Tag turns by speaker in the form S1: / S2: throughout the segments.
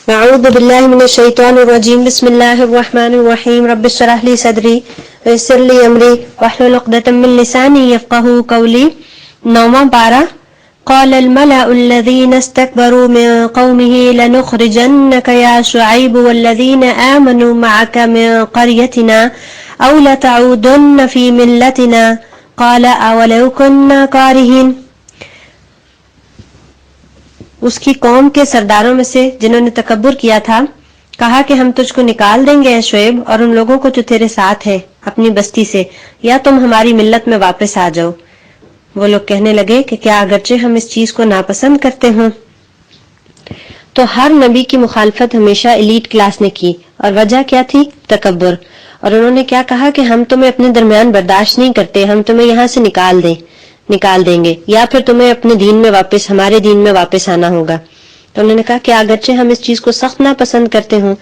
S1: اعوذ باللہ من الشیطان الرجیم بسم اللہ الرحمن الرحیم رب اشرح لی صدری ویسر لی امری واحلل عقدۃ من لسانی یفقهوا قولی. 9واں پارہ. قال الملأ الذين استكبروا من قومه لنخرجنك يا شعيب والذين آمنوا معك من قريتنا أو لتعودن في ملتنا قال أولو كنا كارهين. اس کی قوم کے سرداروں میں سے جنہوں نے تکبر کیا تھا کہا کہ ہم تجھ کو نکال دیں گے اے شعیب اور ان لوگوں کو جو تیرے ساتھ ہے اپنی بستی سے، یا تم ہماری ملت میں واپس آ جاؤ. وہ لوگ کہنے لگے کہ کیا اگرچہ ہم اس چیز کو ناپسند کرتے ہوں. تو ہر نبی کی مخالفت ہمیشہ ایلیٹ کلاس نے کی، اور وجہ کیا تھی؟ تکبر. اور انہوں نے کیا کہا کہ ہم تمہیں اپنے درمیان برداشت نہیں کرتے، ہم تمہیں یہاں سے نکال دیں گے، یا پھر تمہیں اپنے دین میں واپس، ہمارے دین میں واپس آنا ہوگا. تو انہوں نے کہا کہ اگرچہ ہم اس چیز کو سخت ناپسند کرتے ہوں.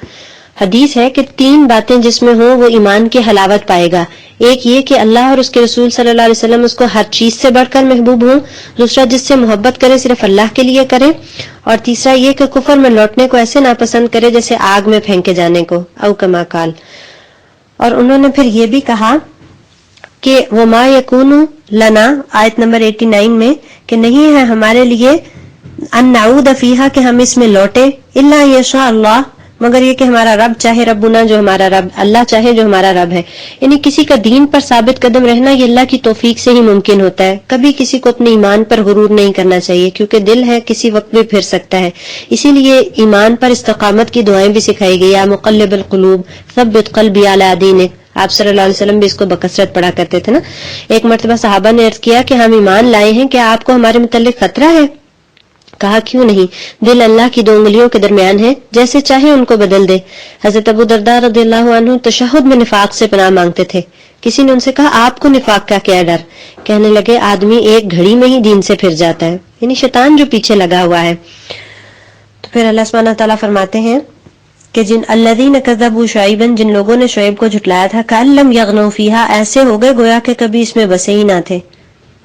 S1: حدیث ہے کہ 3 باتیں جس میں ہوں وہ ایمان کی حلاوت پائے گا. ایک یہ کہ اللہ اور اس کے رسول صلی اللہ علیہ وسلم اس کو ہر چیز سے بڑھ کر محبوب ہوں. دوسرا، جس سے محبت کرے صرف اللہ کے لیے کرے. اور تیسرا یہ کہ کفر میں لوٹنے کو ایسے ناپسند کرے جیسے آگ میں پھینکے جانے کو، او کما قال. اور انہوں نے پھر یہ بھی کہا کہ وما یکون لنا، آیت نمبر 89 میں، کہ نہیں ہے ہمارے لیے ان نعود فیہا، کہ ہم اس میں لوٹے، الا یشاء اللہ، مگر یہ کہ ہمارا رب چاہے، ربنا جو ہمارا رب، اللہ چاہے جو ہمارا رب ہے. یعنی کسی کا دین پر ثابت قدم رہنا یہ اللہ کی توفیق سے ہی ممکن ہوتا ہے. کبھی کسی کو اپنے ایمان پر غرور نہیں کرنا چاہیے، کیونکہ دل ہے کسی وقت بھی پھر سکتا ہے. اسی لیے ایمان پر استقامت کی دعائیں بھی سکھائی گئی، یا مقلب القلوب ثبت قلبی علی دینک. آپ صلی اللہ علیہ وسلم بھی اس کو بکثرت پڑھا کرتے تھے نا. ایک مرتبہ صحابہ نے عرض کیا کہ ہم ایمان لائے ہیں، کیا آپ کو ہمارے متعلق خطرہ ہے؟ کہا کیوں نہیں، دل اللہ کی 2 انگلیوں کے درمیان ہے، جیسے چاہے ان کو بدل دے. حضرت ابو درداء رضی اللہ عنہ تشہد میں نفاق سے پناہ مانگتے تھے. کسی نے ان سے کہا آپ کو نفاق کا کیا ڈر؟ کہنے لگے آدمی ایک گھڑی میں ہی دین سے پھر جاتا ہے، یعنی شیطان جو پیچھے لگا ہوا ہے. تو پھر اللہ سبحانہ تعالیٰ فرماتے ہیں کہ جن الذین کذبوا شعیبا، جن لوگوں نے شعیب کو جھٹلایا تھا، کأن لم یغنوا فیہا، ایسے ہو گئے گویا کہ کبھی اس میں بسے ہی نہ تھے.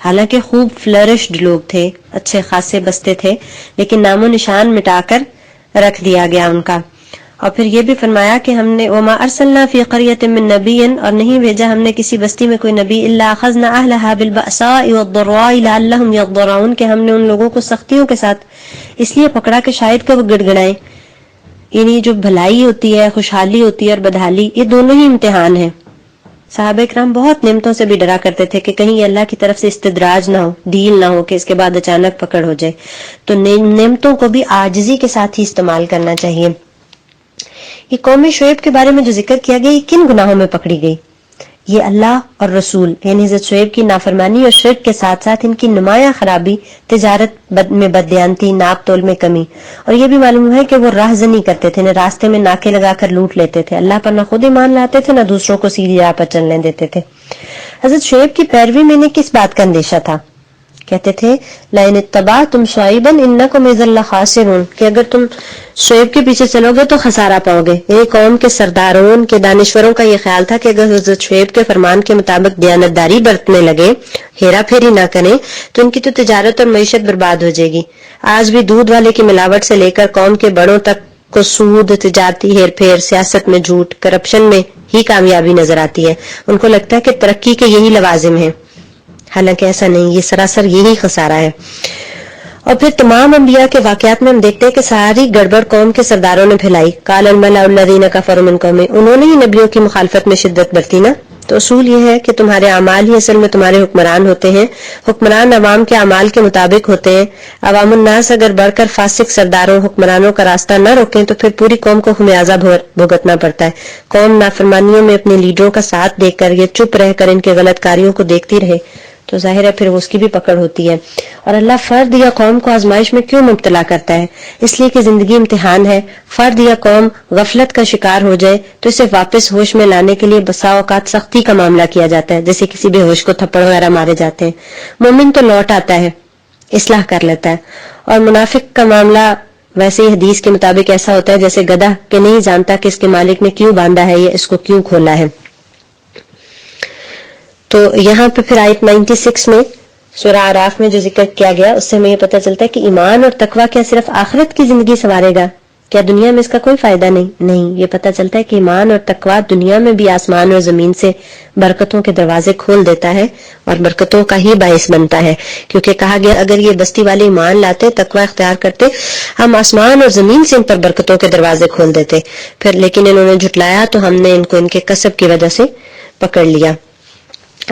S1: حالانکہ خوب فلرشڈ لوگ تھے، اچھے خاصے بستے تھے، لیکن نام و نشان مٹا کر رکھ دیا گیا ان کا. اور پھر یہ بھی فرمایا کہ ہم نے وما ارسلنا فی قریۃ من نبی، اور نہیں بھیجا ہم نے کسی بستی میں کوئی نبی، الا اخذنا اہلها بالبأساء والضراء لعلهم یضرعون، کہ ہم نے ان لوگوں کو سختیوں کے ساتھ اس لیے پکڑا کہ شاید کہ وہ گڑ گڑائیں. یعنی جو بھلائی ہوتی ہے، خوشحالی ہوتی ہے، اور بدحالی، یہ دونوں ہی امتحان ہیں. صحابہ اکرام بہت نعمتوں سے بھی ڈرا کرتے تھے کہ کہیں اللہ کی طرف سے استدراج نہ ہو، ڈھیل نہ ہو کہ اس کے بعد اچانک پکڑ ہو جائے. تو نعمتوں کو بھی عاجزی کے ساتھ ہی استعمال کرنا چاہیے. یہ قوم شعیب کے بارے میں جو ذکر کیا گیا، یہ کن گناہوں میں پکڑی گئی؟ یہ اللہ اور رسول یعنی حضرت شعیب کی نافرمانی اور شرک کے ساتھ ساتھ ان کی نمایاں خرابی، تجارت میں بددیانتی، ناپ تول میں کمی. اور یہ بھی معلوم ہے کہ وہ راہزنی کرتے تھے، نہ راستے میں ناکے لگا کر لوٹ لیتے تھے، اللہ پر نہ خود ایمان لاتے تھے، نہ دوسروں کو سیدھی راہ پر چلنے دیتے تھے. حضرت شعیب کی پیروی میں انہیں کس بات کا اندیشہ تھا؟ کہتے تھے لئن اتبعتم شعیبا انکم اذا لخاسرون، کہ اگر تم شعیب کے پیچھے چلو گے تو خسارہ پاؤ گے. یہ قوم کے سرداروں، کے دانشوروں کا یہ خیال تھا کہ اگر حضرت شعیب کے فرمان کے مطابق دیانتداری برتنے لگے، ہیرا پھیری نہ کریں، تو ان کی تو تجارت اور معیشت برباد ہو جائے گی. آج بھی دودھ والے کی ملاوٹ سے لے کر قوم کے بڑوں تک کو سود، تجارتی ہیر پھیر، سیاست میں جھوٹ، کرپشن میں ہی کامیابی نظر آتی ہے. ان کو لگتا ہے کہ ترقی کے یہی لوازم ہیں، حالانکہ ایسا نہیں، یہ سراسر یہی خسارہ ہے. اور پھر تمام انبیاء کے واقعات میں ہم دیکھتے ہیں کہ ساری گڑبڑ قوم کے سرداروں نے پھیلائی. قال الملأ الذین کفروا من قوم، انہوں نے ہی نبیوں کی مخالفت میں شدت برتی نا. تو اصول یہ ہے کہ تمہارے اعمال ہی اصل میں تمہارے حکمران ہوتے ہیں. حکمران عوام کے اعمال کے مطابق ہوتے ہیں. عوام الناس اگر بڑھ کر فاسق سرداروں، حکمرانوں کا راستہ نہ روکیں تو پھر پوری قوم کو خمیازہ بھگتنا پڑتا ہے. قوم نافرمانیوں میں اپنے لیڈروں کا ساتھ دیکھ کر یا چپ رہ کر ان کے غلط کاریوں کو دیکھتی رہے تو ظاہر ہے پھر اس کی بھی پکڑ ہوتی ہے. اور اللہ فرد یا قوم کو آزمائش میں کیوں مبتلا کرتا ہے؟ اس لیے کہ زندگی امتحان ہے. فرد یا قوم غفلت کا شکار ہو جائے تو اسے واپس ہوش میں لانے کے لیے بسا اوقات سختی کا معاملہ کیا جاتا ہے، جیسے کسی بے ہوش کو تھپڑ وغیرہ مارے جاتے ہیں. مومن تو لوٹ آتا ہے، اصلاح کر لیتا ہے. اور منافق کا معاملہ ویسے ہی حدیث کے مطابق ایسا ہوتا ہے جیسے گدھا کہ نہیں جانتا کہ اس کے مالک نے کیوں باندھا ہے یا اس کو کیوں کھولا ہے. تو یہاں پہ پھر آیت 96 میں سورہ اعراف میں جو ذکر کیا گیا اس سے ہمیں یہ پتہ چلتا ہے کہ ایمان اور تقوی کیا صرف آخرت کی زندگی سنوارے گا، کیا دنیا میں اس کا کوئی فائدہ نہیں؟ یہ پتہ چلتا ہے کہ ایمان اور تقویٰ دنیا میں بھی آسمان اور زمین سے برکتوں کے دروازے کھول دیتا ہے اور برکتوں کا ہی باعث بنتا ہے، کیونکہ کہا گیا اگر یہ بستی والے ایمان لاتے، تقویٰ اختیار کرتے، ہم آسمان اور زمین سے ان پر برکتوں کے دروازے کھول دیتے، پھر لیکن انہوں نے جھٹلایا تو ہم نے ان کو ان کے کسب کی وجہ سے پکڑ لیا۔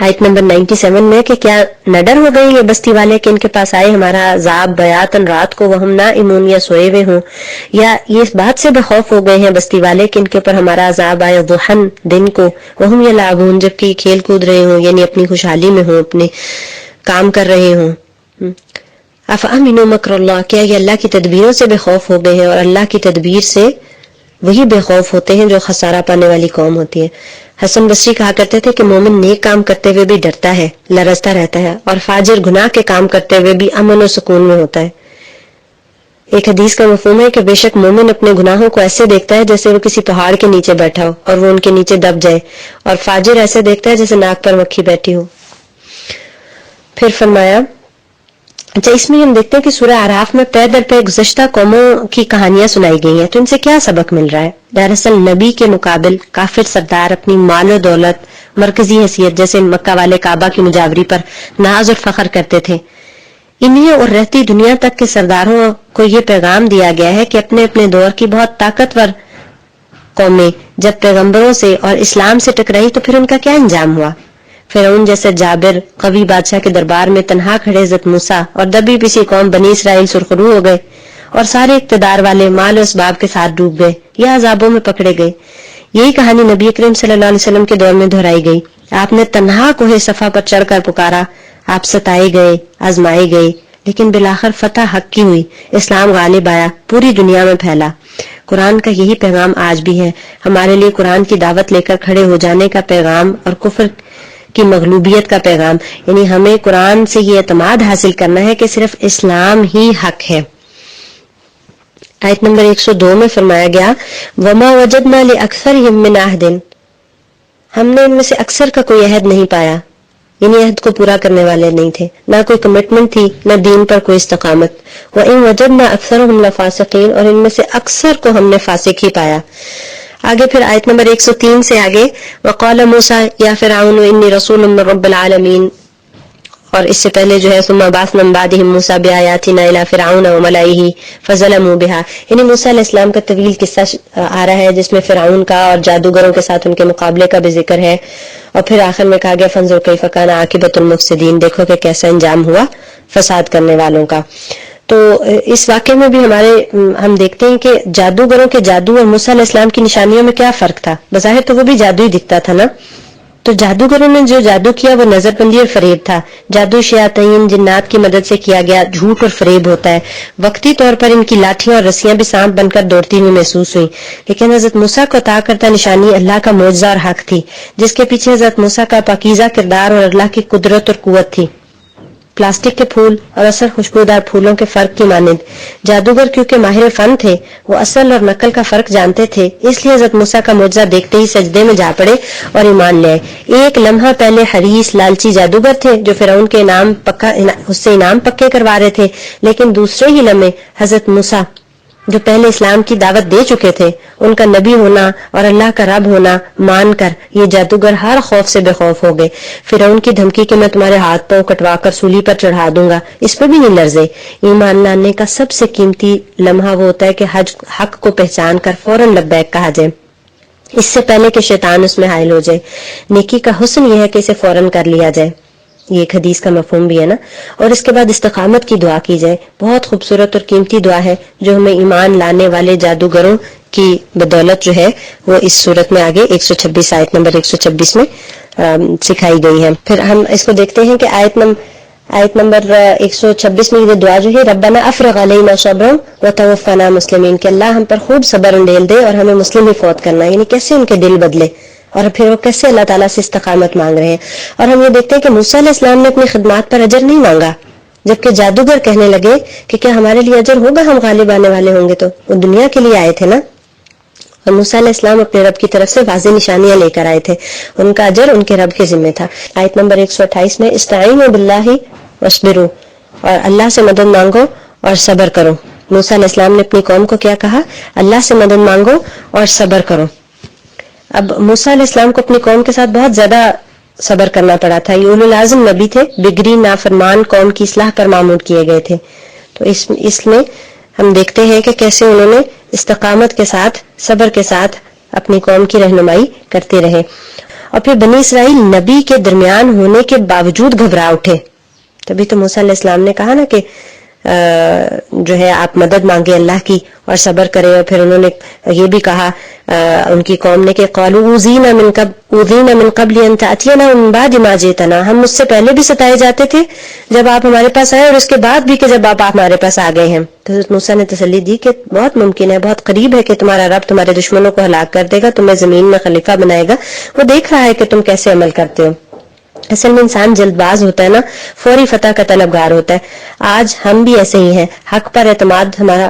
S1: آیت نمبر 97 میں کہ کیا نہ ڈر ہو گئے یہ بستی والے کہ ان کے پاس آئے ہمارا عذاب بیاتن رات کو، وہم نائمون یا سوئے ہوئے ہوں، یا یہ اس بات سے بے خوف ہو گئے ہیں بستی والے کہ ان کے اوپر ہمارا عذاب آئے ضحن دن کو، وہم یلعبون جبکہ یہ کھیل کود رہے ہوں، یعنی اپنی خوشحالی میں ہوں، اپنے کام کر رہے ہوں۔ افامنوا مکر اللہ، کیا یہ اللہ کی تدبیروں سے بے خوف ہو گئے ہیں؟ اور اللہ کی تدبیر سے وہی بے خوف ہوتے ہیں جو خسارہ پانے والی قوم ہوتی ہے۔ حسن بصری کہا کرتے تھے کہ مومن نیک کام کرتے ہوئے بھی ڈرتا ہے، لرزتا رہتا ہے، اور فاجر گناہ کے کام کرتے ہوئے بھی امن و سکون میں ہوتا ہے۔ ایک حدیث کا مفہوم ہے کہ بے شک مومن اپنے گناہوں کو ایسے دیکھتا ہے جیسے وہ کسی پہاڑ کے نیچے بیٹھا ہو اور وہ ان کے نیچے دب جائے، اور فاجر ایسے دیکھتا ہے جیسے ناک پر مکھی بیٹھی ہو۔ پھر فرمایا، اچھا اس میں ہم دیکھتے ہیں کہ سورہ اعراف میں پے در پے گزشتہ قوموں کی کہانیاں سنائی گئی ہیں، تو ان سے کیا سبق مل رہا ہے؟ دراصل نبی کے مقابل کافر سردار اپنی مال و دولت، مرکزی حیثیت جیسے مکہ والے کعبہ کی مجاوری پر ناز اور فخر کرتے تھے۔ انہیں اور رہتی دنیا تک کے سرداروں کو یہ پیغام دیا گیا ہے کہ اپنے اپنے دور کی بہت طاقتور قومیں جب پیغمبروں سے اور اسلام سے ٹکرائی تو پھر ان کا کیا انجام ہوا؟ فرعون جیسے جابر قوی بادشاہ کے دربار میں تنہا کھڑے حضرت موسیٰ اور دبی پسی قوم بنی اسرائیل سرخرو ہو گئے، اور سارے اقتدار والے مال و اسباب کے ساتھ ڈوب گئے یا عذابوں میں پکڑے گئے۔ یہی کہانی نبی اکرم صلی اللہ علیہ وسلم کے دور میں دہرائی گئی۔ آپ نے تنہا کوہ صفا پر چڑھ کر پکارا، آپ ستائے گئے، آزمائے گئے، لیکن بالآخر فتح حق کی ہوئی، اسلام غالب آیا، پوری دنیا میں پھیلا۔ قرآن کا یہی پیغام آج بھی ہے ہمارے لیے، قرآن کی دعوت لے کر کھڑے ہو جانے کا پیغام اور کفر کی مغلوبیت کا پیغام، یعنی ہمیں قرآن سے یہ اعتماد حاصل کرنا ہے کہ صرف اسلام ہی حق ہے۔ آیت نمبر 102 میں فرمایا گیا، وما وجدنا لأکثرهم من عہد، ہم نے ان میں سے اکثر کا کوئی عہد نہیں پایا، یعنی عہد کو پورا کرنے والے نہیں تھے، نہ کوئی کمٹمنٹ تھی، نہ دین پر کوئی استقامت۔ وإن وجدنا أکثرهم لفاسقین، اور ان میں سے اکثر کو ہم نے فاسق ہی پایا۔ آگے پھر آیت نمبر 103 سے آگے، وقال موسیٰ یا فرعون انی رسول من رب العالمین، اور اس سے پہلے جو ہے ثم بعثنا من بعدهم موسیٰ بآیاتنا الی فرعون وملئہ فظلموا بها، یعنی موسیٰ علیہ السلام کا طویل قصہ آ رہا ہے جس میں فرعون کا اور جادوگروں کے ساتھ ان کے مقابلے کا بھی ذکر ہے، اور پھر آخر میں کہا گیا فانظر کیف کان عاقبۃ المفسدین، دیکھو کہ کیسا انجام ہوا فساد کرنے والوں کا۔ تو اس واقعے میں بھی ہم دیکھتے ہیں کہ جادوگروں کے جادو اور موسیٰ علیہ السلام کی نشانیوں میں کیا فرق تھا؟ بظاہر تو وہ بھی جادو ہی دکھتا تھا نا۔ تو جادوگروں نے جو جادو کیا وہ نظر بندی اور فریب تھا۔ جادو شیاطین جنات کی مدد سے کیا گیا جھوٹ اور فریب ہوتا ہے۔ وقتی طور پر ان کی لاٹھیاں اور رسیاں بھی سانپ بن کر دوڑتی ہوئی محسوس ہوئی، لیکن حضرت موسیٰ کو عطا کردہ نشانی اللہ کا معجزہ اور حق تھی، جس کے پیچھے حضرت موسیٰ کا پاکیزہ کردار اور اللہ کی قدرت اور قوت تھی۔ پلاسٹک کے پھول اور اصل خوشبودار پھولوں کے فرق کی مانند جادوگر کیونکہ ماہر فن تھے، وہ اصل اور نقل کا فرق جانتے تھے، اس لیے حضرت موسیٰ کا معجزہ دیکھتے ہی سجدے میں جا پڑے اور ایمان لے آئے۔ ایک لمحہ پہلے حریص لالچی جادوگر تھے جو فرعون کے اس سے انعام پکے کروا رہے تھے، لیکن دوسرے ہی لمحے حضرت موسیٰ جو پہلے اسلام کی دعوت دے چکے تھے، ان کا نبی ہونا اور اللہ کا رب ہونا مان کر یہ جادوگر ہر خوف سے بے خوف ہو گئے۔ فرعون کی دھمکی کہ میں تمہارے ہاتھ پاؤں کٹوا کر سولی پر چڑھا دوں گا، اس پہ بھی نہیں لرزے۔ ایمان لانے کا سب سے قیمتی لمحہ وہ ہوتا ہے کہ حق کو پہچان کر فوراً لبیک کہا جائے، اس سے پہلے کہ شیطان اس میں حائل ہو جائے۔ نیکی کا حسن یہ ہے کہ اسے فوراً کر لیا جائے، یہ ایک حدیث کا مفہوم بھی ہے نا۔ اور اس کے بعد استقامت کی دعا کی جائے، بہت خوبصورت اور قیمتی دعا ہے جو ہمیں ایمان لانے والے جادوگروں کی بدولت جو ہے وہ اس صورت میں آگے 126 آیت نمبر 126 میں سکھائی گئی ہے۔ پھر ہم اس کو دیکھتے ہیں کہ آیت نمبر 126 میں یہ دعا جو ہے، ربنا افرغ علینا صبرا وتوفنا مسلمین، کہ اللہ ہم پر خوب صبر انڈیل دے اور ہمیں مسلم ہی فوت کرنا، یعنی کیسے ان کے دل بدلے اور پھر وہ کیسے اللہ تعالیٰ سے استقامت مانگ رہے ہیں۔ اور ہم یہ دیکھتے ہیں کہ موسیٰ علیہ السلام نے اپنی خدمات پر اجر نہیں مانگا، جبکہ جادوگر کہنے لگے کہ کیا ہمارے لیے اجر ہوگا، ہم غالب آنے والے ہوں گے، تو وہ دنیا کے لیے آئے تھے نا۔ اور موسیٰ علیہ السلام اپنے رب کی طرف سے واضح نشانیاں لے کر آئے تھے، ان کا اجر ان کے رب کے ذمہ تھا۔ آیت نمبر 128 میں استعینوا باللہ واصبروا، اور اللہ سے مدد مانگو اور صبر کرو۔ موسیٰ علیہ السلام نے اپنی قوم کو کیا کہا؟ اللہ سے مدد مانگو اور صبر کرو. اب موسیٰ علیہ السلام کو اپنی قوم کے ساتھ بہت زیادہ صبر کرنا پڑا تھا. یہ اولو العزم نبی تھے، بگڑی نافرمان قوم کی اصلاح پر معمور کیے گئے تھے. تو اس میں ہم دیکھتے ہیں کہ کیسے انہوں نے استقامت کے ساتھ، صبر کے ساتھ اپنی قوم کی رہنمائی کرتے رہے. اور پھر بنی اسرائیل نبی کے درمیان ہونے کے باوجود گھبرا اٹھے. تبھی تو موسیٰ علیہ السلام نے کہا نا کہ جو ہے آپ مدد مانگے اللہ کی اور صبر کرے. اور پھر انہوں نے یہ بھی کہا ان کی قوم نے کہ قالوا اوذینا من قبل ان تأتینا ومن بعد ما جئتنا، ہم مجھ سے پہلے بھی ستائے جاتے تھے جب آپ ہمارے پاس آئے اور اس کے بعد بھی کہ جب آپ ہمارے پاس آ گئے ہیں. تو حضرت موسیٰ نے تسلی دی کہ بہت ممکن ہے، بہت قریب ہے کہ تمہارا رب تمہارے دشمنوں کو ہلاک کر دے گا، تمہیں زمین میں خلیفہ بنائے گا. وہ دیکھ رہا ہے کہ تم کیسے عمل کرتے ہو. اصل میں انسان جلد باز ہوتا ہے نا، فوری فتح کا طلبگار ہوتا ہے. آج ہم بھی ایسے ہی ہیں، حق پر اعتماد ہمارا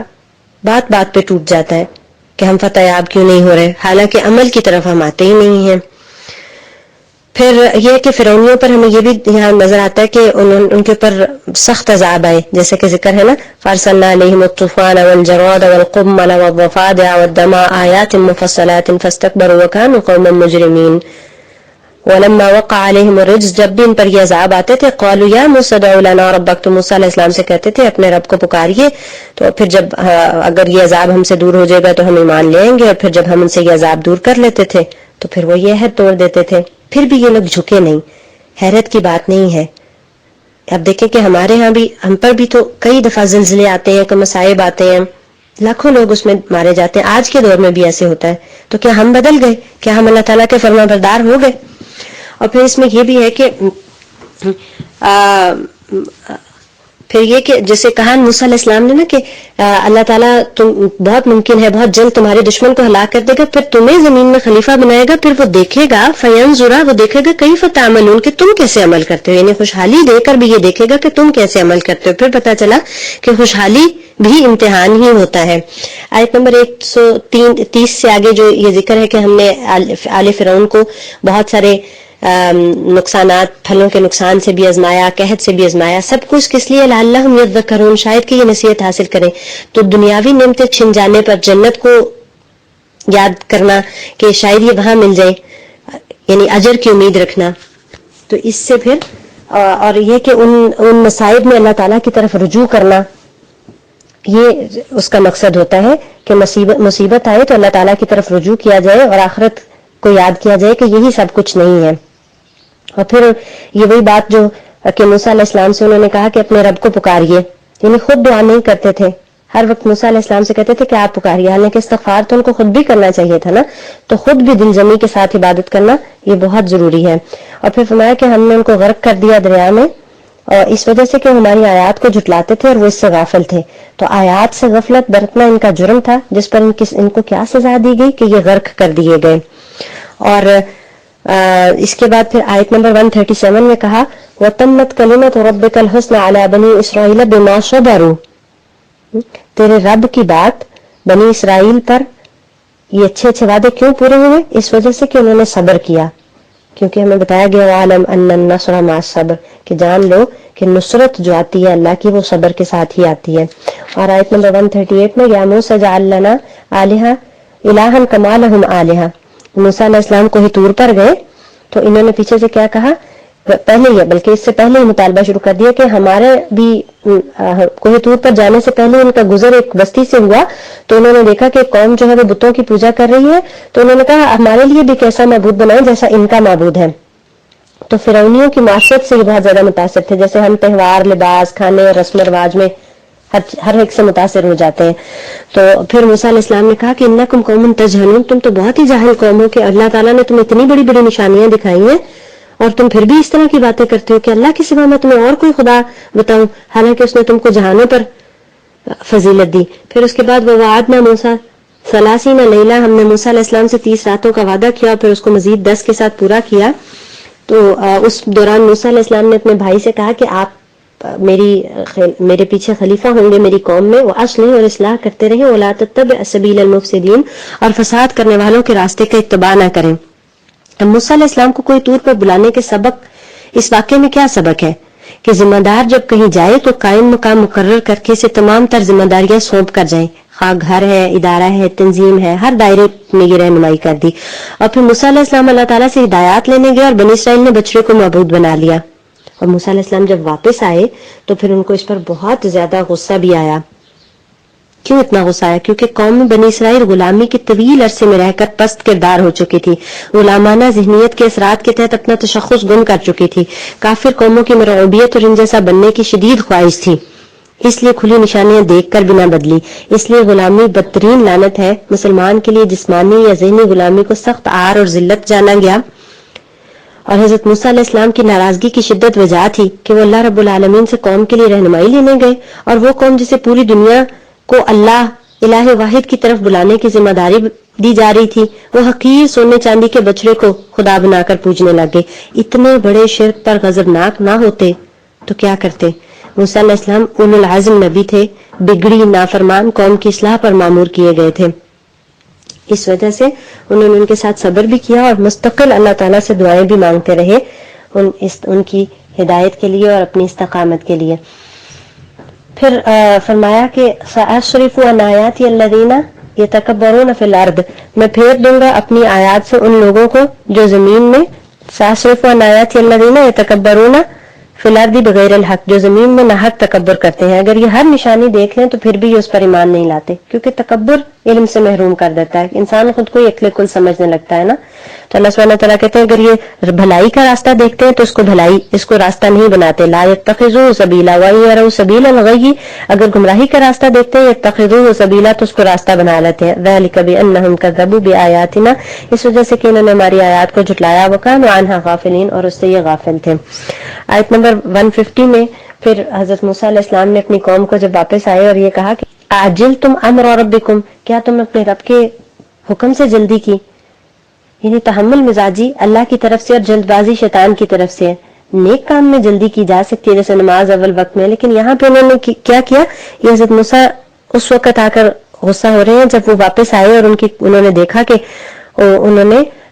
S1: بات بات پہ ٹوٹ جاتا ہے کہ ہم فتح یاب کیوں نہیں ہو رہے، حالانکہ عمل کی طرف ہم آتے ہی نہیں ہیں. پھر یہ کہ فرعونیوں پر ہمیں یہ بھی یہاں نظر آتا ہے کہ ان کے اوپر سخت عذاب آئے، جیسے کہ ذکر ہے نا فارسلنا علیہم الطوفان والجراد والقمل والضفادع والدم آیات مفصلات فاستکبروا وکانوا قوما مجرمین. ولما وقع علیہم الرجز، جب بھی ان پر یہ عذاب آتے تھے قالوا یا موسیٰ ادع لنا ربک، تو موسیٰ علیہ السلام سے کہتے تھے اپنے رب کو پکاریے. تو پھر جب اگر یہ عذاب ہم سے دور ہو جائے گا تو ہم ایمان لے آئیں گے. اور پھر جب ہم ان سے یہ عذاب دور کر لیتے تھے تو پھر وہ یہ عہد توڑ دیتے تھے. پھر بھی یہ لوگ جھکے نہیں. حیرت کی بات نہیں ہے. اب دیکھیں کہ ہمارے ہاں بھی، ہم پر بھی تو کئی دفعہ زلزلے آتے ہیں، کوئی مصائب آتے ہیں، لاکھوں لوگ اس میں مارے جاتے ہیں. آج کے دور میں بھی ایسے ہوتا ہے. تو کیا ہم بدل گئے؟ کیا ہم اللہ تعالیٰ کے فرما بردار ہو گئے؟ اور پھر اس میں یہ بھی ہے کہ پھر یہ کہ جیسے کہا موسیٰ علیہ السلام نے نا کہ اللہ تعالیٰ تم بہت ممکن ہے بہت جلد تمہارے دشمن کو ہلاک کر دے گا، پھر تمہیں زمین میں خلیفہ بنائے گا. پھر وہ دیکھے گا فینظر، وہ دیکھے گا کیف تعملون، کہ تم کیسے عمل کرتے ہو. یعنی خوشحالی دے کر بھی یہ دیکھے گا کہ تم کیسے عمل کرتے ہو. پھر پتہ چلا کہ خوشحالی بھی امتحان ہی ہوتا ہے. آیت نمبر 130 سے آگے جو یہ ذکر ہے کہ ہم نے آل فرعون کو بہت سارے نقصانات، پھلوں کے نقصان سے بھی آزمایا، قحط سے بھی آزمایا. سب کچھ کس لیے؟ لعلہم یذکرون، شاید کہ یہ نصیحت حاصل کریں. تو دنیاوی نعمتیں چھن جانے پر جنت کو یاد کرنا کہ شاید یہ وہاں مل جائے، یعنی اجر کی امید رکھنا. تو اس سے پھر اور یہ کہ ان مصائب میں اللہ تعالیٰ کی طرف رجوع کرنا، یہ اس کا مقصد ہوتا ہے کہ مصیبت آئے تو اللہ تعالیٰ کی طرف رجوع کیا جائے اور آخرت کو یاد کیا جائے کہ یہی سب کچھ نہیں ہے. اور پھر یہ وہی بات جو کہ موسیٰ علیہ السلام سے انہوں نے کہا کہ اپنے رب کو پکاریے، یعنی خود دعا نہیں کرتے تھے. ہر وقت موسیٰ علیہ السلام سے کہتے تھے کہ آپ پکاریے، حالانکہ استغفار تو ان کو خود بھی کرنا چاہیے تھا نا. تو خود بھی دل جمی کے ساتھ عبادت کرنا یہ بہت ضروری ہے. اور پھر فرمایا کہ ہم نے ان کو غرق کر دیا دریا میں، اور اس وجہ سے کہ ہماری آیات کو جھٹلاتے تھے اور وہ اس سے غافل تھے. تو آیات سے غفلت برتنا ان کا جرم تھا، جس پر ان کو کیا سزا دی گئی کہ یہ غرق کر دیے گئے. اور اس کے بعد پھر آیت نمبر 137 میں کہا وَتَمَّتْ كَلِمَةُ رَبِّكَ الْحُسْنَى عَلَى بَنِي إِسْرَائِيلَ بِمَا صَبَرُوا، تیرے رب کی بات بنی اسرائیل پر یہ اچھے اچھے وعدے کیوں پورے ہوئے؟ اس وجہ سے کہ انہوں نے صبر کیا. کیونکہ ہمیں بتایا گیا وَعَلَمْ أَنَّ النَّصْرَ مَعَ الصَّبْرِ، کہ جان لو کہ نصرت جو آتی ہے اللہ کی وہ صبر کے ساتھ ہی آتی ہے. اور آیت نمبر 138 میں یا موسیٰ اجعل لنا آلہۃ الہا کما لہم آلہۃ، موسیٰ علیہ السلام کوہ طور پر گئے تو انہوں نے پیچھے سے کیا کہا، پہلے ہی بلکہ اس سے پہلے ہی مطالبہ شروع کر دیا کہ ہمارے بھی کوہ طور پر جانے سے پہلے ان کا گزر ایک بستی سے ہوا. تو انہوں نے دیکھا کہ قوم جو ہے وہ بتوں کی پوجا کر رہی ہے. تو انہوں نے کہا ہمارے لیے بھی ایسا معبود بنائیں جیسا ان کا معبود ہے. تو فرعونیوں کی معاشرت سے یہ بہت زیادہ متاثر تھے، جیسے ہم تہوار، لباس، کھانے اور رسم و رواج میں ہر ایک سے متاثر ہو جاتے ہیں. تو پھر موسیٰ علیہ السلام نے کہا کہ انکم قوم تجہلون، تم تو بہت ہی جاہل قوم ہو کہ اللہ تعالیٰ نے تمہیں اتنی بڑی بڑی نشانیاں دکھائی ہیں اور تم پھر بھی اس طرح کی باتیں کرتے ہو کہ اللہ کے سوا میں تمہیں اور کوئی خدا بتاؤں، حالانکہ اس نے تم کو جہانوں پر فضیلت دی. پھر اس کے بعد ووعدنا موسیٰ 30 لیلہ، ہم نے موسیٰ علیہ السلام سے 30 راتوں کا وعدہ کیا، پھر اس کو مزید 10 کے ساتھ پورا کیا. تو اس دوران موسیٰ علیہ السلام نے اپنے بھائی سے کہا کہ آپ میرے پیچھے خلیفہ ہوں گے میری قوم میں، وہ اصلح اور اصلاح کرتے رہیں، ولا تتبع سبیل المفسدین، اور فساد کرنے والوں کے راستے کا اتباع نہ کریں. اب موسیٰ علیہ السلام کو کوئی طور پر بلانے کے سبق، اس واقعے میں کیا سبق ہے کہ ذمہ دار جب کہیں جائے تو قائم مقام مقرر کر کے اسے تمام تر ذمہ داریاں سونپ کر جائیں، خواہ گھر ہے، ادارہ ہے، تنظیم ہے، ہر دائرے میں یہ رہنمائی کر دی۔ اور پھر موسیٰ علیہ السلام اللہ تعالیٰ سے ہدایات لینے گئے اور بنی اسرائیل نے بچڑے کو معبود بنا لیا۔ اور موسیٰ علیہ السلام جب واپس آئے تو پھر ان کو اس پر بہت زیادہ غصہ بھی آیا۔ کیوں اتنا غصہ آیا؟ کیونکہ قوم بنی اسرائیل غلامی کے طویل عرصے میں رہ کر پست کردار ہو چکی تھی، غلامانہ ذہنیت کے اثرات کے تحت اپنا تشخص گم کر چکی تھی، کافر قوموں کی مرعوبیت اور ان جیسا بننے کی شدید خواہش تھی، اس لیے کھلی نشانیاں دیکھ کر بھی نہ بدلی۔ اس لیے غلامی بدترین لعنت ہے۔ مسلمان کے لیے جسمانی یا ذہنی غلامی کو سخت عار اور ذلت جانا گیا، اور حضرت موسیٰ علیہ السلام کی ناراضگی کی شدت وجہ تھی کہ وہ اللہ رب العالمین سے قوم کے لیے رہنمائی لینے گئے، اور وہ قوم جسے پوری دنیا کو اللہ الہ واحد کی طرف بلانے کی ذمہ داری دی جا رہی تھی، وہ حقیر سونے چاندی کے بچڑے کو خدا بنا کر پوجنے لگے۔ اتنے بڑے شرک پر غضبناک نہ ہوتے تو کیا کرتے؟ موسیٰ علیہ السلام اولو العزم نبی تھے، بگڑی نافرمان قوم کی اصلاح پر مامور کیے گئے تھے، اس وجہ سے انہوں نے ان کے ساتھ صبر بھی کیا اور مستقل اللہ تعالیٰ سے دعائیں بھی مانگتے رہے ان کی ہدایت کے لیے اور اپنی استقامت کے لیے۔ پھر فرمایا کہ سأصرف عن آیاتی الذین یتکبرون فی الارض، میں پھیر دوں گا اپنی آیات سے ان لوگوں کو جو زمین میں، سأصرف عن آیاتی الذین یتکبرون فی الارض بغیر الحق، جو زمین میں ناحق تکبر کرتے ہیں۔ اگر یہ ہر نشانی دیکھ لیں تو پھر بھی یہ اس پر ایمان نہیں لاتے، کیونکہ تکبر علم سے محروم کر دیتا ہے، انسان خود کو اکل کل سمجھنے لگتا ہے نا۔ تو اللہ سبحانہ تعالیٰ کہتے ہیں اگر یہ بھلائی کا راستہ دیکھتے ہیں تو اس کو راستہ نہیں بناتے، لا یتخذوہ سبیلا وَإِن یروا سبیل الغی، اگر گمراہی کا راستہ دیکھتے ہیں یتخذوہ سبیلا تو اس کو راستہ بنا لیتے ہیں۔ ذلک بأنہم کذبوا بآیاتنا، اس وجہ سے کہ انہوں نے ہماری آیات کو جھٹلایا، وکانوا عنہا غافلین، اور اس سے یہ غافل تھے۔ آیت نمبر 150 میں پھر حضرت موسیٰ علیہ السلام نے اپنی قوم کو جب واپس آئے اور یہ کہا کہ اعجلتم امر ربکم، کیا تم اپنے رب کے حکم سے جلدی کی؟ یعنی تحمل مزاجی اللہ کی طرف سے اور جلد بازی شیطان کی طرف سے ہے۔ نیک کام میں جلدی کی جا سکتی ہے جیسے نماز اول وقت میں، لیکن یہاں پہ انہوں نے کیا کیا؟ یہ حضرت موسیٰ اس وقت آ کر غصہ ہو رہے ہیں جب وہ واپس آئے اور انہوں نے دیکھا کہ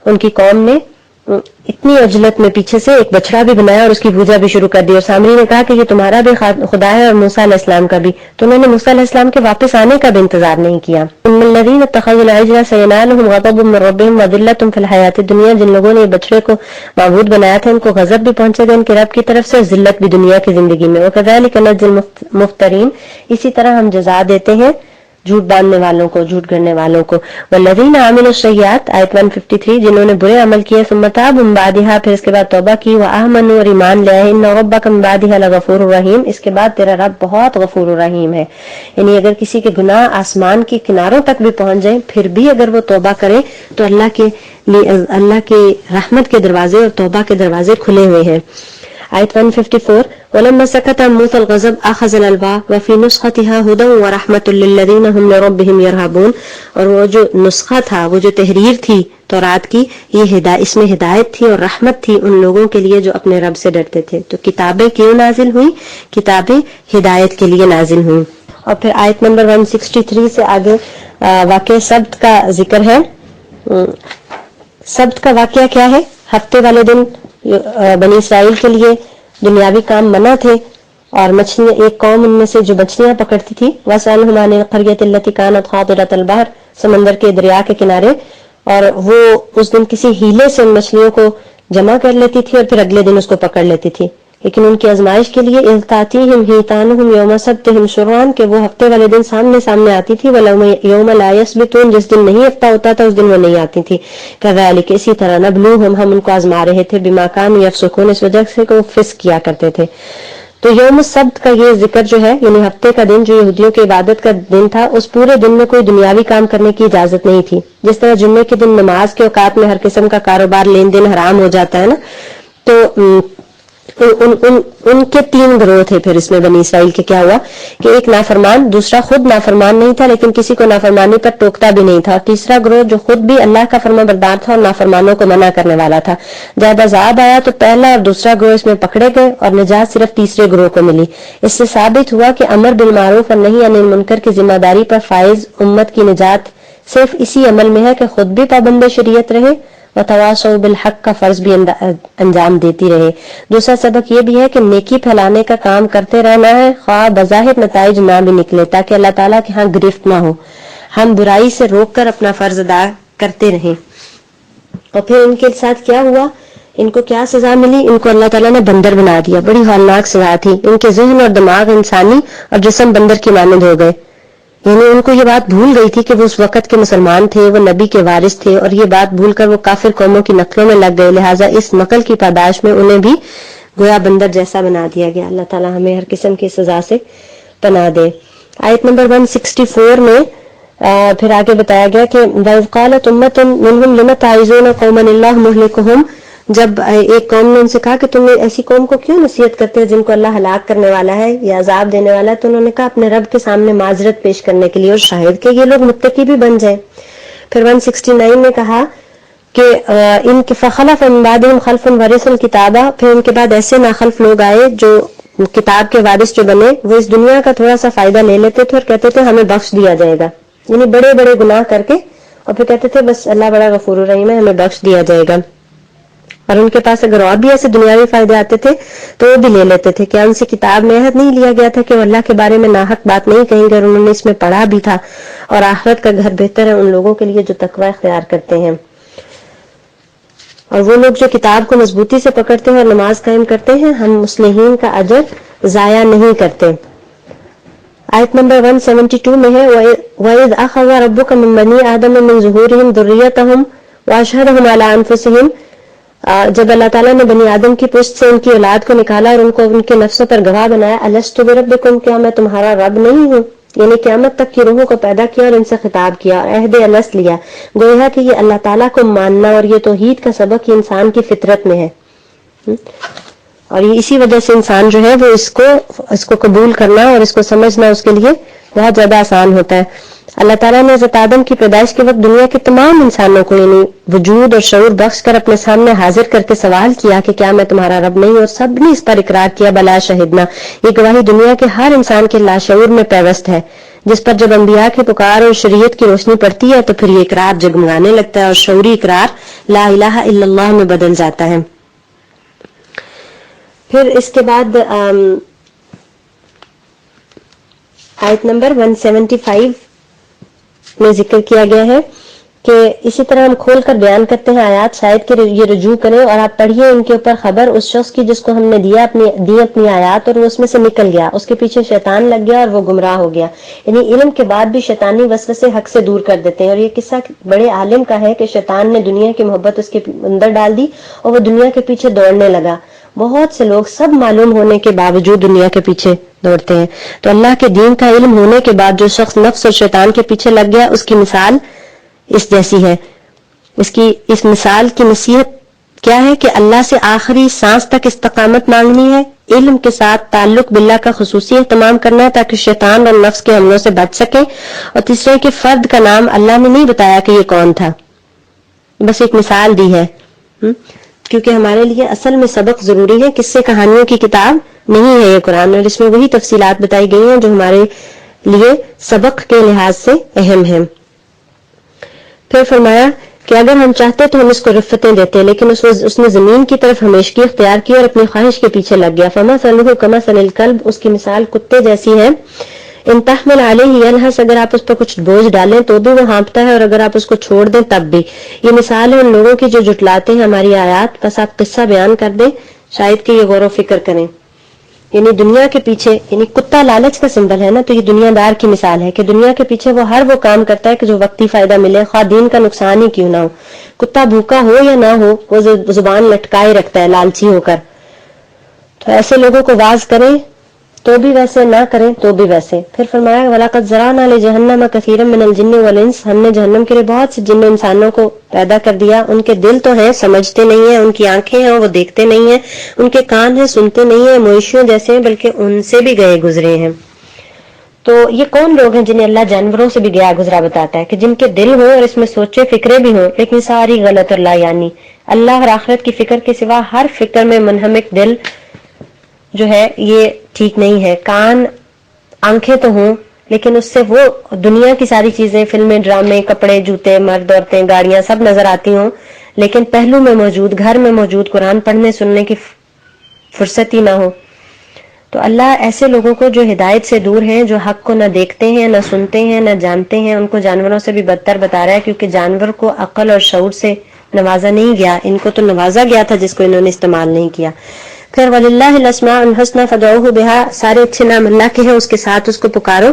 S1: ان کی قوم نے اتنی عجلت میں پیچھے سے ایک بچڑا بھی بنایا اور اس کی پوجا بھی شروع کر دی، اور سامری نے کہا کہ یہ تمہارا بھی خدا ہے اور موسیٰ علیہ السلام کا بھی، تو انہوں نے موسیٰ علیہ السلام کے واپس آنے کا بھی انتظار نہیں کیا۔ ان الذین اتخذوا العجل سینالهم غضب من ربهم وذلۃ فی الحیاۃ الدنیا، جن لوگوں نے بچڑے کو معبود بنایا تھا ان کو غضب بھی پہنچے گا ان کے رب کی طرف سے اور ذلت بھی دنیا کی زندگی میں۔ وکذلک نجزی المفترین، اسی طرح ہم جزا دیتے ہیں جھوٹ باندھنے والوں کو، جھوٹ گھڑنے والوں کو۔ والذین عملوا السیئات، آیت 153، جنہوں نے برے عمل کیے، ثم تابوا من بعدها، پھر اس کے بعد توبہ کی، وآمنوا، اور ایمان لے آئے، ان ربک من بعدها لغفور الرحیم، اس کے بعد تیرا رب بہت غفور الرحیم ہے۔ یعنی اگر کسی کے گناہ آسمان کے کناروں تک بھی پہنچ جائیں پھر بھی اگر وہ توبہ کرے تو اللہ کے رحمت کے دروازے اور توبہ کے دروازے کھلے ہوئے ہیں۔ آیت 154، وَلَمَّا سَكَتَ عَن مُوسَى الْغَضَبُ أَخَذَ الْأَلْوَاحَ وَفِي نُسْخَتِهَا هُدًى وَرَحْمَةٌ لِّلَّذِينَ هُمْ لِرَبِّهِمْ يَرْهَبُونَ، اور وہ جو نسخہ تھا، وہ جو تحریر تھی تورات کی، اس میں ہدایت تھی اور رحمت تھی ان لوگوں کے لیے جو اپنے رب سے ڈرتے تھے۔ تو کتابیں کیوں نازل ہوئی؟ کتابیں ہدایت کے لیے نازل ہوئیں۔ اور پھر آیت نمبر 163 سے آگے واقعہ سبت کا ذکر ہے۔ سبت کا واقعہ کیا ہے؟ ہفتے والے دن بنی اسرائیل کے لیے دنیاوی کام منع تھے، اور مچھلیاں، ایک قوم ان میں سے جو مچھلیاں پکڑتی تھی، وَاسْأَلْهُمْ عَنِ الْقَرْيَةِ الَّتِي كَانَتْ حَاضِرَةَ الْبَحْرِ، سمندر کے دریا کے کنارے، اور وہ اس دن کسی ہیلے سے ان مچھلیوں کو جمع کر لیتی تھی اور پھر اگلے دن اس کو پکڑ لیتی تھی، لیکن ان کی آزمائش کے لیے اذ تأتیہم حیتانہم یوم سبتہم شرعاً، کہ وہ ہفتے والے دن سامنے آتی تھی، وَیوم لا یسبتون، جس دن نہیں ہفتہ ہوتا تھا اس دن وہ نہیں آتی تھی۔ کذالک، اسی طرح، نبلوہم، ہم ان کو آزما رہے تھے، بما کانوا یفسقون، اس وجہ سے کہ وہ فسق کیا کرتے تھے۔ تو یوم سبت کا یہ ذکر جو ہے، یعنی ہفتے کا دن جو یہودیوں کی عبادت کا دن تھا، اس پورے دن میں کوئی دنیاوی کام کرنے کی اجازت نہیں تھی۔ جس طرح جمعے کے دن نماز کے اوقات میں ہر قسم کا کاروبار لین دین حرام ہو جاتا ہے نا، تو ان کے تین گروہ تھے۔ پھر اس میں بنی اسرائیل کے کیا ہوا کہ ایک نافرمان، دوسرا خود نافرمان نہیں تھا لیکن کسی کو نافرمانی پر ٹوکتا بھی نہیں تھا، اور تیسرا گروہ جو خود بھی اللہ کا فرما بردار تھا اور نافرمانوں کو منع کرنے والا تھا۔ جب عذاب آیا تو پہلا اور دوسرا گروہ اس میں پکڑے گئے اور نجات صرف تیسرے گروہ کو ملی۔ اس سے ثابت ہوا کہ امر بالمعروف اور نہی عن المنکر کی ذمہ داری پر فائز امت کی نجات صرف اسی عمل میں ہے کہ خود بھی پابند شریعت رہے وتواصوا بالحق کا فرض بھی انجام دیتی رہے۔ دوسرا سبق یہ بھی ہے کہ نیکی پھیلانے کا کام کرتے رہنا ہے، خواہ بظاہر نتائج نہ بھی نکلے، تاکہ اللہ تعالیٰ کے ہاں گرفت نہ ہو، ہم برائی سے روک کر اپنا فرض ادا کرتے رہیں۔ اور پھر ان کے ساتھ کیا ہوا، ان کو کیا سزا ملی، ان کو اللہ تعالیٰ نے بندر بنا دیا، بڑی ہولناک سزا تھی، ان کے ذہن اور دماغ انسانی اور جسم بندر کی مانند ہو گئے۔ یعنی ان کو یہ بات بھول گئی تھی کہ وہ اس وقت کے مسلمان تھے، وہ نبی کے وارث تھے، اور یہ بات بھول کر وہ کافر قوموں کی نقلوں میں لگ گئے، لہٰذا اس نقل کی پاداش میں انہیں بھی گویا بندر جیسا بنا دیا گیا۔ اللہ تعالیٰ ہمیں ہر قسم کی سزا سے پناہ دے۔ آیت نمبر 164 میں پھر آگے بتایا گیا کہ وَإِذْ قَالَتْ أُمَّةٌ مِّنْهُمْ لِمَ تَعِظُونَ قَوْمًا اللَّهُ مُهْلِكُهُمْ، جب ایک قوم نے ان سے کہا کہ تم ایسی قوم کو کیوں نصیحت کرتے ہیں جن کو اللہ ہلاک کرنے والا ہے یا عذاب دینے والا ہے، تو انہوں نے کہا اپنے رب کے سامنے معذرت پیش کرنے کے لیے اور شاہد کہ یہ لوگ متقی بھی بن جائیں۔ پھر 169 میں کہا کہ ان کے فخلف من بعدہم خلف ورثوا الکتاب، پھر ان کے بعد ایسے ناخلف لوگ آئے جو کتاب کے وارث جو بنے، وہ اس دنیا کا تھوڑا سا فائدہ لے لیتے تھے اور کہتے تھے ہمیں بخش دیا جائے گا، یعنی بڑے بڑے گناہ کر کے، اور پھر کہتے تھے بس اللہ بڑا غفور الرحیم ہے ہمیں بخش دیا جائے گا۔ اور ان کے پاس اگر اور بھی ایسے دنیاوی فائدے آتے تھے تو وہ بھی لے لیتے تھے۔ کیا ان سے کتاب میں عہد نہیں لیا گیا تھا کہ وہ اللہ کے بارے میں ناحق بات نہیں کہیں گے، اور انہوں نے اس میں پڑھا بھی تھا، اور آخرت کا گھر بہتر ہے ان لوگوں کے لیے جو تقوی اختیار کرتے ہیں۔ اور وہ لوگ جو کتاب کو مضبوطی سے پکڑتے ہیں اور نماز قائم کرتے ہیں، ہم مصلحین کا اجر ضائع نہیں کرتے۔ آیت نمبر 172 میں ہے وَإِذْ أَخَذَ رَبُّكَ مِن بَنِي آدَمَ مِن ظُهُورِهِمْ ذُرِّيَّتَهُمْ وَأَشْهَدَهُمْ عَلَىٰ أَنفُسِهِمْ، جب اللہ تعالیٰ نے بنی آدم کی پشت سے ان کی اولاد کو نکالا اور ان کو ان کے نفسوں پر گواہ بنایا، أَلَسْتُ بِرَبِّكُمْ، کیا میں تمہارا رب نہیں ہوں، یعنی قیامت تک کی روحوں کو پیدا کیا اور ان سے خطاب کیا اور عہد الست لیا، گویا کہ یہ اللہ تعالیٰ کو ماننا اور یہ توحید کا سبق یہ انسان کی فطرت میں ہے، اور یہ اسی وجہ سے انسان جو ہے وہ اس کو قبول کرنا اور اس کو سمجھنا اس کے لیے بہت زیادہ آسان ہوتا ہے۔ اللہ تعالیٰ نے حضرت آدم کی پیدائش کے وقت دنیا کے تمام انسانوں کو یعنی وجود اور شعور بخش کر اپنے سامنے حاضر کر کے سوال کیا کہ کیا میں تمہارا رب نہیں، اور سب نے اس پر اقرار کیا بلا شہدنا۔ یہ گواہی دنیا کے ہر انسان کے لاشعور میں پیوست ہے، جس پر جب انبیاء کی پکار اور شریعت کی روشنی پڑتی ہے تو پھر یہ اقرار جگمگانے لگتا ہے اور شعوری اقرار لا الہ الا اللہ میں بدل جاتا ہے۔ پھر اس کے بعد آیت نمبر 175 میں ذکر کیا گیا ہے کہ اسی طرح ہم کھول کر بیان کرتے ہیں آیات، شاید کہ یہ رجوع کریں اور آپ پڑھیے ان کے اوپر خبر اس شخص کی جس کو ہم نے دی اپنی آیات اور وہ اس میں سے نکل گیا، اس کے پیچھے شیطان لگ گیا اور وہ گمراہ ہو گیا۔ یعنی علم کے بعد بھی شیطانی وسوسے حق سے دور کر دیتے ہیں، اور یہ قصہ بڑے عالم کا ہے کہ شیطان نے دنیا کی محبت اس کے اندر ڈال دی اور وہ دنیا کے پیچھے دوڑنے لگا۔ بہت سے لوگ سب معلوم ہونے کے باوجود دنیا کے پیچھے دوڑتے ہیں، تو اللہ کے دین کا علم ہونے کے بعد جو شخص نفس اور شیطان کے پیچھے لگ گیا اس کی مثال اس جیسی ہے۔ اس مثال کی نصیحت کیا ہے کہ اللہ سے آخری سانس تک استقامت مانگنی ہے، علم کے ساتھ تعلق باللہ کا خصوصی اہتمام کرنا ہے تاکہ شیطان اور نفس کے حملوں سے بچ سکے، اور تیسرے کہ فرد کا نام اللہ نے نہیں بتایا کہ یہ کون تھا، بس ایک مثال دی ہے، کیونکہ ہمارے لیے اصل میں سبق ضروری ہے، قصے کہانیوں کی کتاب نہیں ہے یہ قرآن، اور اس میں وہی تفصیلات بتائی گئی ہیں جو ہمارے لیے سبق کے لحاظ سے اہم ہیں۔ پھر فرمایا کہ اگر ہم چاہتے تو ہم اس کو رفتیں دیتے، لیکن اس نے زمین کی طرف ہمیشگی اختیار کی اور اپنی خواہش کے پیچھے لگ گیا۔ فَمَثَلُهُ كَمَثَلِ الْكَلْبِ، اس کی مثال کتے جیسی ہے۔ ان تحمل علیہ یلہث، اگر آپ اس پر کچھ بوجھ ڈالیں تو بھی وہ ہانپتا ہے، اور اگر آپ اس کو چھوڑ دیں تب بھی۔ یہ مثال ہے ان لوگوں کی جو جھٹلاتے ہیں ہماری آیات، بس آپ قصہ بیان کر دیں شاید کہ یہ غور و فکر کریں۔ یعنی دنیا کے پیچھے، یعنی کتا لالچ کا سمبل ہے نا، تو یہ دنیا دار کی مثال ہے کہ دنیا کے پیچھے وہ ہر وہ کام کرتا ہے کہ جو وقتی فائدہ ملے، خواہ دین کا نقصان ہی کیوں نہ ہو۔ کتا بھوکا ہو یا نہ ہو وہ زبان لٹکائے رکھتا ہے لالچی ہو کر۔ تو ایسے لوگوں کو واز کریں تو بھی ویسے، نہ کریں تو بھی ویسے۔ پھر فرمایا وَلَقَدْ زَرَعْنَا لِجَهَنَّمَ كَثِيرًا مِنَ الْجِنِّ وَالْإِنسِ، ہم نے جہنم کے لیے بہت سے جن انسانوں کو پیدا کر دیا، ان کے دل تو ہیں سمجھتے نہیں ہیں، ان کی آنکھیں ہیں وہ دیکھتے نہیں ہیں، ان کے کان ہیں سنتے نہیں ہیں، مویشیوں جیسے ہیں بلکہ ان سے بھی گئے گزرے ہیں۔ تو یہ کون لوگ ہیں جنہیں اللہ جانوروں سے بھی گیا گزرا بتاتا ہے کہ جن کے دل ہوں اور اس میں سوچے فکرے بھی ہوں، لیکن ساری غلط اور لا یعنی اللہ اور آخرت کی فکر کے سوا ہر فکر میں منہمک دل جو ہے یہ ٹھیک نہیں ہے۔ کان آنکھیں تو ہوں لیکن اس سے وہ دنیا کی ساری چیزیں، فلمیں، ڈرامے، کپڑے، جوتے، مرد، عورتیں، گاڑیاں سب نظر آتی ہوں، لیکن پہلو میں موجود، گھر میں موجود قرآن پڑھنے سننے کی فرصت ہی نہ ہو. تو اللہ ایسے لوگوں کو جو ہدایت سے دور ہیں، جو حق کو نہ دیکھتے ہیں، نہ سنتے ہیں، نہ جانتے ہیں، ان کو جانوروں سے بھی بدتر بتا رہا ہے، کیونکہ جانور کو عقل اور شعور سے نوازا نہیں گیا، ان کو تو نوازا گیا تھا جس کو انہوں نے استعمال نہیں کیا. پھر وَلِلَّهِ الْأَسْمَاءُ الْحُسْنَىٰ فَادْعُوهُ بِهَا، سارے اچھے نام اللہ کے ہیں، اس کے ساتھ اس کو پکارو.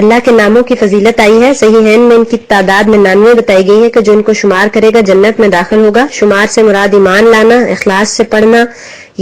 S1: اللہ کے ناموں کی فضیلت آئی ہے، صحیحین میں ان کی تعداد 99 بتائی گئی ہے کہ جو ان کو شمار کرے گا جنت میں داخل ہوگا. شمار سے مراد ایمان لانا، اخلاص سے پڑھنا،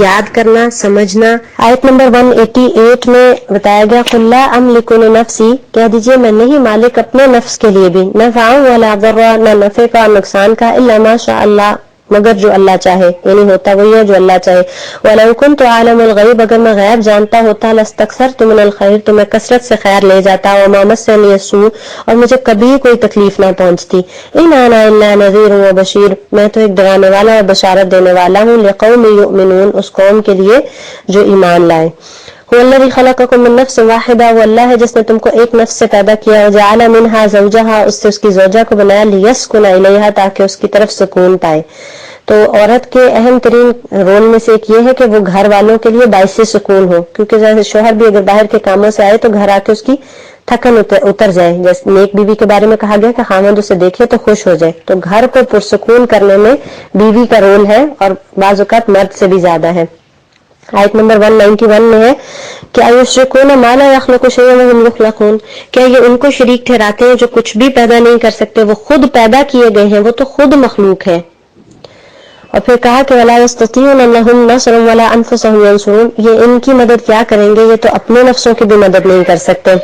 S1: یاد کرنا، سمجھنا. آیت نمبر 188 میں بتایا گیا قُل لَا أَمْلِكُ لِنَفْسِي، کہہ دیجئے میں نہیں مالک اپنے نفس کے لیے بھی، نفعا ولا ضرا، نہ نفع کا نقصان کا، الا ما شاء اللہ، مگر جو اللہ چاہے، یعنی ہوتا وہی ہے جو اللہ چاہے. وَلَوْ كُنْتُ أَعْلَمُ الْغَيْبَ، اگر میں غیب جانتا ہوتا، لَاسْتَكْثَرْتُ مِنَ الْخَيْرِ، تو میں کثرت سے خیر لے جاتا. وَمَا مَسَّنِيَ السُّوءُ، اور مجھے کبھی کوئی تکلیف نہ پہنچتی. إِنْ أَنَا إِلَّا نَذِيرٌ وَبَشِيرٌ، میں تو ایک ڈرانے والا اور بشارت دینے والا ہوں. لِقَوْمٍ يُؤْمِنُونَ، اس قوم کے لیے جو ایمان لائے. هو الذي خلقكم من نفس واحدة، وہ اللہ ہے جس نے تم کو ایک نفس سے پیدا کیا. وجعل منها زوجها، اس سے اس کی زوجہ کو بنایا. ليسكن إليها، تاکہ اس کی طرف سکون پائے. تو عورت کے اہم ترین رول میں سے ایک یہ ہے کہ وہ گھر والوں کے لیے باعث سکون ہو، کیونکہ شوہر بھی اگر باہر کے کاموں سے آئے تو گھر آ کے اس کی تھکن اتر جائے. جیسے نیک بیوی کے بارے میں کہا گیا کہ خامند اسے دیکھے تو خوش ہو جائے. تو گھر کو پرسکون کرنے میں بیوی کا رول ہے، اور بعض اوقات مرد سے بھی زیادہ ہے. آیت نمبر 191 میں ہے کہ اَیُشْرِکُونَ مَا لَا يَخْلُقُ شَيْئًا وَهُمْ يُخْلَقُونَ، کیا یہ ان کو شریک ٹھہراتے ہیں جو کچھ بھی پیدا نہیں کر سکتے، وہ خود پیدا کیے گئے ہیں، وہ تو خود مخلوق ہے. اور پھر کہا کہ وَلَا يَسْتَطِيعُونَ لَهُمْ نَصْرًا وَلَا أَنفُسَهُمْ يَنصُرُونَ، یہ ان کی مدد کیا کریں گے، یہ تو اپنے نفسوں کی بھی مدد نہیں کر سکتے.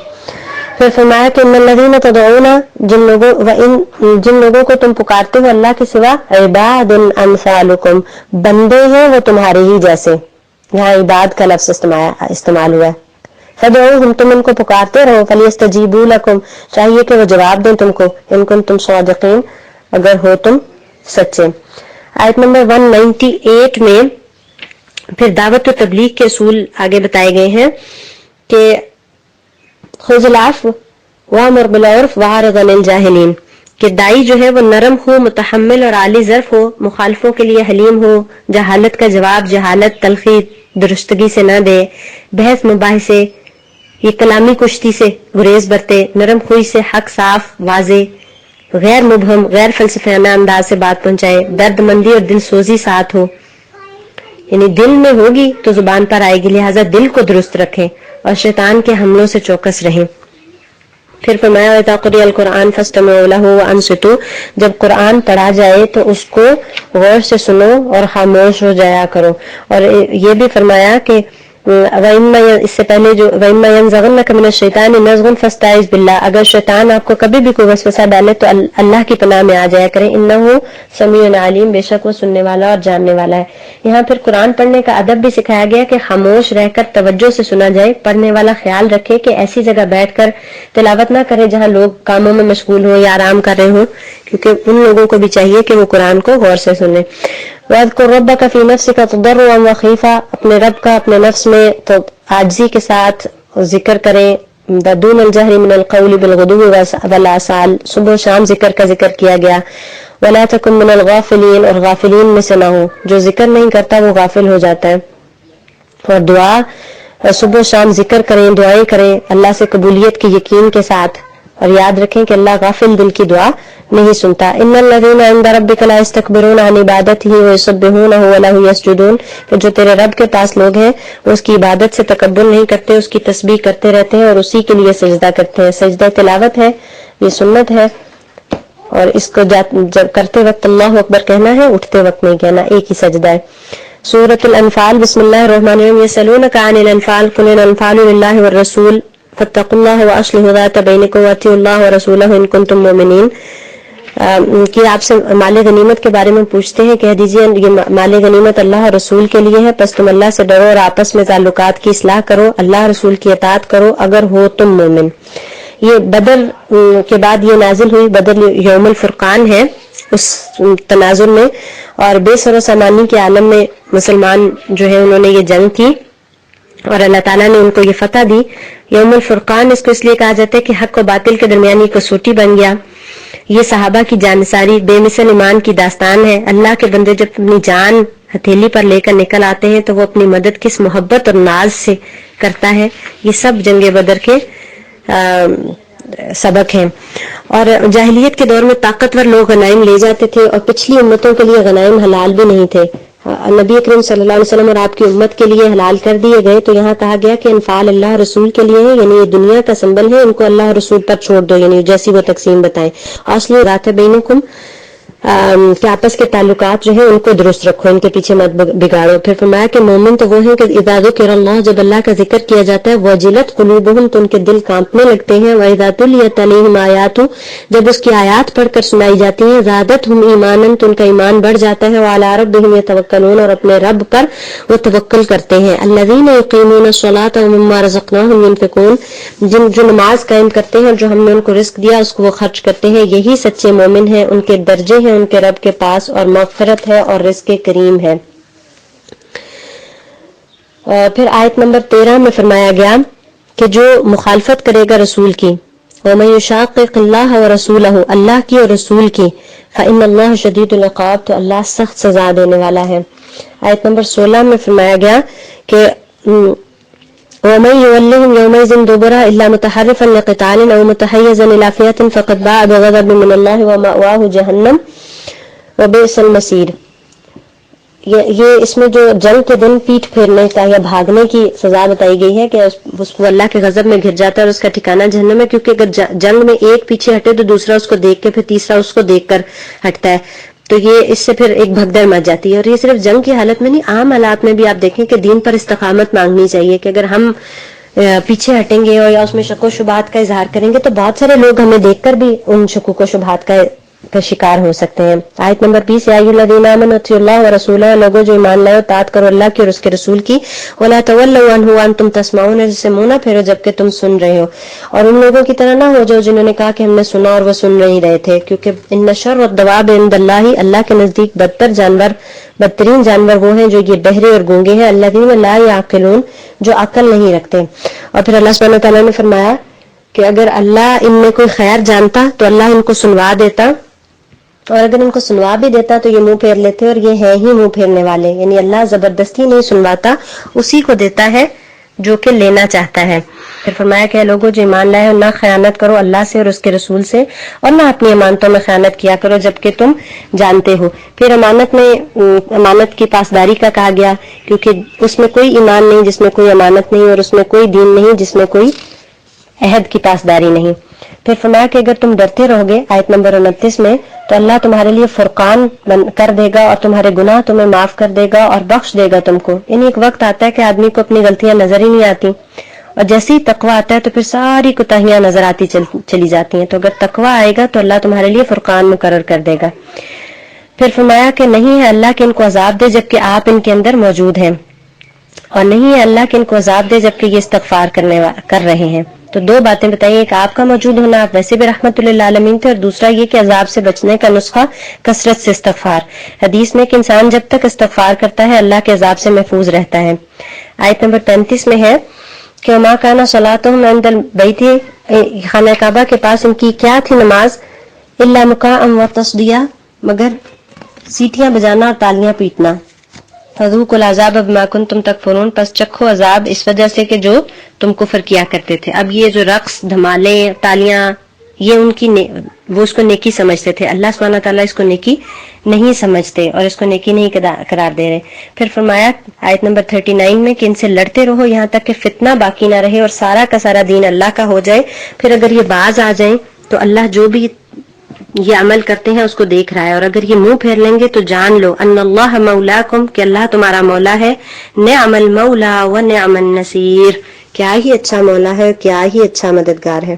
S1: پھر فرمایا کہ ان الذین تدعون، جن لوگوں کو تم پکارتے ہو اللہ کے سوا، عباد امثالکم، بندے ہیں وہ تمہارے ہی جیسے. یہاں عباد کا لفظ استعمال ہوا ہے. فدعوہم، تم ان کو پکارتے رہو. فلیستجیبوا لکم، چاہیے کہ وہ جواب دیں تم کو. ان کنتم صادقین، اگر ہو تم سچے. آیت نمبر 198 میں پھر دعوت و تبلیغ کے اصول آگے بتائے گئے ہیں کہ خذ العفو وامر بالعرف واعرض عن الجاہلین، کہ دائی جو ہے وہ نرم ہو، متحمل اور عالی ظرف ہو، مخالفوں کے لیے حلیم ہو، جہالت کا جواب جہالت تلخی درستگی سے نہ دے، بحث مباحثے یہ کلامی کشتی سے گریز برتے، نرم خوئی سے حق صاف واضح، غیر مبہم غیر فلسفیانہ انداز سے بات پہنچائے، درد مندی اور دل سوزی ساتھ ہو، یعنی دل میں ہوگی تو زبان پر آئے گی، لہٰذا دل کو درست رکھیں اور شیطان کے حملوں سے چوکس رہیں. پھر فرمایا وَإِذَا قُرِئَ الْقُرْآنُ فَاسْتَمِعُوا لَهُ وَأَنصِتُوا، جب قرآن پڑھا جائے تو اس کو غور سے سنو اور خاموش ہو جایا کرو. اور یہ بھی فرمایا کہ اس سے پہلے جو وَإِمَّا يَنزَغَنَّكَ مِنَ الشَّيْطَانِ نَزْغٌ فَاسْتَعِذْ بِاللَّهِ، اگر شیطان آپ کو کبھی بھی کوئی وسوسہ ڈالے تو اللہ کی پناہ میں آ جایا کریں. إِنَّهُ سَمِيعٌ عَلِيمٌ، بے شک وہ سننے والا اور جاننے والا ہے. یہاں پھر قرآن پڑھنے کا ادب بھی سکھایا گیا کہ خاموش رہ کر توجہ سے سنا جائے. پڑھنے والا خیال رکھے کہ ایسی جگہ بیٹھ کر تلاوت نہ کرے جہاں لوگ کاموں میں مشغول ہو یا آرام کر رہے ہوں، کیونکہ ان لوگوں کو بھی چاہیے کہ وہ قرآن کو غور سے سنیں. وَاذْكُر رَبَّكَ فِي نَفْسِكَ تَضَرُّعًا وَخِيفَةً، اپنے رب کا اپنے نفس میں تو عاجزی کے ساتھ ذکر کریں. دون الجہر من القول بالغدو والآصال، صبح و شام ذکر کا ذکر کیا گیا. وَلَا تَكُن مِّنَ الْغَافِلِينَ، اور غافلین میں سے نہ ہو، جو ذکر نہیں کرتا وہ غافل ہو جاتا ہے. اور دعا صبح و شام ذکر کریں، دعائیں کریں اللہ سے قبولیت کے یقین کے ساتھ، اور یاد رکھیں کہ اللہ غافل دل کی دعا نہیں سنتا. ان الذین عند ربک لا یستکبرون عن عبادتہ ویسبحونہ ولہ یسجدون، کہ جو تیرے رب کے پاس لوگ ہیں وہ اس کی عبادت سے تکبر نہیں کرتے، اس کی تسبیح کرتے رہتے ہیں اور اسی کے لیے سجدہ کرتے ہیں. سجدہ تلاوت ہے، یہ سنت ہے، اور اس کو جب کرتے وقت اللہ اکبر کہنا ہے، اٹھتے وقت نہیں کہنا، ایک ہی سجدہ ہے. سورۃ الانفال، بسم اللہ الرحمن الرحیم. یسألونک عن الانفال قل الانفال للہ والرسول فاتقوا اللہ واصلحوا ذات بینکم واطیعوا اللہ ورسولہ ان کنتم مؤمنین. کہ آپ سے مال غنیمت کے بارے میں پوچھتے ہیں، کہہ دیجیے یہ مال غنیمت اللہ اور رسول کے لیے ہے، پس تم اللہ سے ڈرو اور آپس میں تعلقات کی اصلاح کرو، اللہ رسول کی اطاعت کرو اگر ہو تم مومن. یہ بدر کے بعد یہ نازل ہوئی، بدر یوم الفرقان ہے اس تناظر میں، اور بے سر و سامانی کے عالم میں مسلمان جو ہے انہوں نے یہ جنگ کی اور اللہ تعالیٰ نے ان کو یہ فتح دی. یوم الفرقان اس کو اس لیے کہا جاتا ہے کہ حق و باطل کے درمیان یہ کسوٹی بن گیا. یہ صحابہ کی جانثاری بے مثل ایمان کی داستان ہے. اللہ کے بندے جب اپنی جان ہتھیلی پر لے کر نکل آتے ہیں تو وہ اپنی مدد کس محبت اور ناز سے کرتا ہے. یہ سب جنگ بدر کے سبق ہیں. اور جاہلیت کے دور میں طاقتور لوگ غنائم لے جاتے تھے اور پچھلی امتوں کے لیے غنائم حلال بھی نہیں تھے. نبی کریم صلی اللہ علیہ وسلم اور آپ کی امت کے لیے حلال کر دیے گئے. تو یہاں کہا گیا کہ انفال اللہ رسول کے لیے ہے، یعنی یہ دنیا کا سنبل ہے، ان کو اللہ رسول پر چھوڑ دو، یعنی جیسی وہ تقسیم بتائیں. اصلی ذات بینکم کہ آپس کے تعلقات جو ہیں ان کو درست رکھو، ان کے پیچھے مت بگاڑو. پھر فرمایا کہ مومن تو وہ ہیں کہ اذا ذکر اللہ، جب اللہ کا ذکر کیا جاتا ہے، وجلت قلوبہم، تو ان کے دل کانپنے لگتے ہیں. واذا تلیت علیہم آیاتہ، جب اس کی آیات پڑھ کر سنائی جاتی ہیں، زادتہم ایمانا، تو ان کا ایمان بڑھ جاتا ہے. وعلی ربہم یتوکلون، اور اپنے رب پر وہ توکل کرتے ہیں. الذین یقیمون الصلاۃ ومما رزقناہم ینفقون، جو نماز قائم کرتے ہیں اور جو ہم نے ان کو رزق دیا اس کو وہ خرچ کرتے ہیں. یہی سچے مومن ہیں. ان کے درجے ہیں ان کے رب کے پاس، اور مغفرت ہے اور رزق کریم ہے. پھر آیت نمبر 13 میں فرمایا گیا کہ جو مخالفت کرے گا رسول کی، وَمَن يُشَاقِقِ اللَّهَ وَرَسُولَهُ، اللہ کی اور رسول کی، فَإِنَّ اللَّهَ شَدِيدُ الْعِقَابِ، تو اللہ سخت سزا دینے والا ہے. آیت نمبر 16 میں فرمایا گیا کہ وَمَن يُوَلِّهِمْ يَوْمَئِذٍ دُبُرَهُ إِلَّا مُتَحَرِّفًا لِقِتَالٍ أَوْ مُتَحَيِّزًا إِلَىٰ فِئَةٍ فَقَدْ بَاءَ بِغَضَبٍ مِّنَ اللَّهِ وَمَأْوَاهُ جَهَنَّمُ وَبِئْسَ الْمَصِيرُ. یہ اس میں جو جنگ کے دن پیٹھ پھیرنے کا یا بھاگنے کی سزا بتائی گئی ہے کہ اس کو اللہ کے غضب میں گر جاتا ہے اور اس کا ٹھکانہ جہنم ہے. کیونکہ اگر جنگ میں ایک پیچھے ہٹے تو دوسرا اس کو دیکھ کے پھر تیسرا اس کو دیکھ کر ہٹتا ہے، تو یہ اس سے پھر ایک بھگدڑ مچ جاتی ہے. اور یہ صرف جنگ کی حالت میں نہیں، عام حالات میں بھی آپ دیکھیں کہ دین پر استقامت مانگنی چاہیے کہ اگر ہم پیچھے ہٹیں گے اور یا اس میں شک و شبہات کا اظہار کریں گے تو بہت سارے لوگ ہمیں دیکھ کر بھی ان شکوک و شبہات کا شکار ہو سکتے ہیں. آیت نمبر 20، یا ایھا الذین آمنوا اطیعوا اللہ ورسولہ، لوگوں جو ایمان لائے اطاعت کرو اللہ کی اور اس کے رسول کی. ولا تولوا عنہ وانتم تسمعون، جسے منہ نہ پھیرو جبکہ تم سن رہے ہو. اور ان لوگوں کی طرح نہ ہو جو جنہوں نے کہا کہ ہم نے سنا اور وہ سن نہیں رہے تھے. کیونکہ ان شر الدواب عند اللہ، اللہ کے نزدیک بدترین جانور وہ ہیں جو یہ بہرے اور گونگے ہیں. الذین لا یعقلون، جو عقل نہیں رکھتے. اور پھر اللہ سبحانہ تعالیٰ نے فرمایا کہ اگر اللہ ان میں کوئی خیر جانتا تو اللہ ان کو سنوا دیتا، اور اگر ان کو سنوا بھی دیتا تو یہ منہ پھیر لیتے، اور یہ ہیں ہی منہ پھیرنے والے. یعنی اللہ زبردستی نہیں سنواتا، اسی کو دیتا ہے جو کہ لینا چاہتا ہے. پھر فرمایا کہ لوگوں جو ایمان لائے ہو، نہ خیانت کرو اللہ سے اور اس کے رسول سے، اور نہ اپنی امانتوں میں خیانت کیا کرو جبکہ تم جانتے ہو. پھر امانت کی پاسداری کا کہا گیا، کیونکہ اس میں کوئی ایمان نہیں جس میں کوئی امانت نہیں، اور اس میں کوئی دین نہیں جس میں کوئی عہد کی پاسداری نہیں. پھر فرمایا کہ اگر تم ڈرتے رہو گے، آیت نمبر 29 میں، تو اللہ تمہارے لیے فرقان کر دے گا اور تمہارے گناہ تمہیں معاف کر دے گا اور بخش دے گا تم کو. یعنی ایک وقت آتا ہے کہ آدمی کو اپنی غلطیاں نظر ہی نہیں آتی، اور جیسے ہی تقوی آتا ہے تو پھر ساری کوتاہیاں نظر آتی چلی جاتی ہیں. تو اگر تقوی آئے گا تو اللہ تمہارے لیے فرقان مقرر کر دے گا. پھر فرمایا کہ نہیں ہے اللہ کہ ان کو عذاب دے جبکہ آپ ان کے اندر موجود ہیں، اور نہیں ہے اللہ کہ ان کو عذاب دے جبکہ یہ استغفار کر رہے ہیں. تو دو باتیں بتائیے، ایک آپ کا موجود ہونا، آپ ویسے بھی رحمت للعالمین تھے، اور دوسرا یہ کہ عذاب سے بچنے کا نسخہ کثرت سے استغفار. حدیث میں کہ انسان جب تک استغفار کرتا ہے اللہ کے عذاب سے محفوظ رہتا ہے. آیت نمبر 35 میں ہے کہ وما کان صلاتهم عند البیت، خانہ کعبہ کے پاس ان کی کیا تھی نماز، الا مکاء وتصدیہ، مگر سیٹیاں بجانا اور تالیاں پیٹنا. فذوقوا العذاب بما کنتم تکفرون، پس چکھو عذاب اس وجہ سے کہ جو تم کفر کیا کرتے تھے. اب یہ جو رقص، دھمالے، تالیاں، یہ ان کی وہ اس کو نیکی سمجھتے تھے. اللہ سبحانہ تعالیٰ اس کو نیکی نہیں سمجھتے اور اس کو نیکی نہیں قرار دے رہے. پھر فرمایا آیت نمبر 39 میں کہ ان سے لڑتے رہو یہاں تک کہ فتنہ باقی نہ رہے اور سارا کا سارا دین اللہ کا ہو جائے. پھر اگر یہ باز آ جائیں تو اللہ جو بھی یہ عمل کرتے ہیں اس کو دیکھ رہا ہے، اور اگر یہ منہ پھیر لیں گے تو جان لو ان اللہ مولاکم، کہ اللہ تمہارا مولا ہے. نعم المولا و نعم النصیر، کیا ہی اچھا مولا ہے، کیا ہی اچھا مددگار ہے.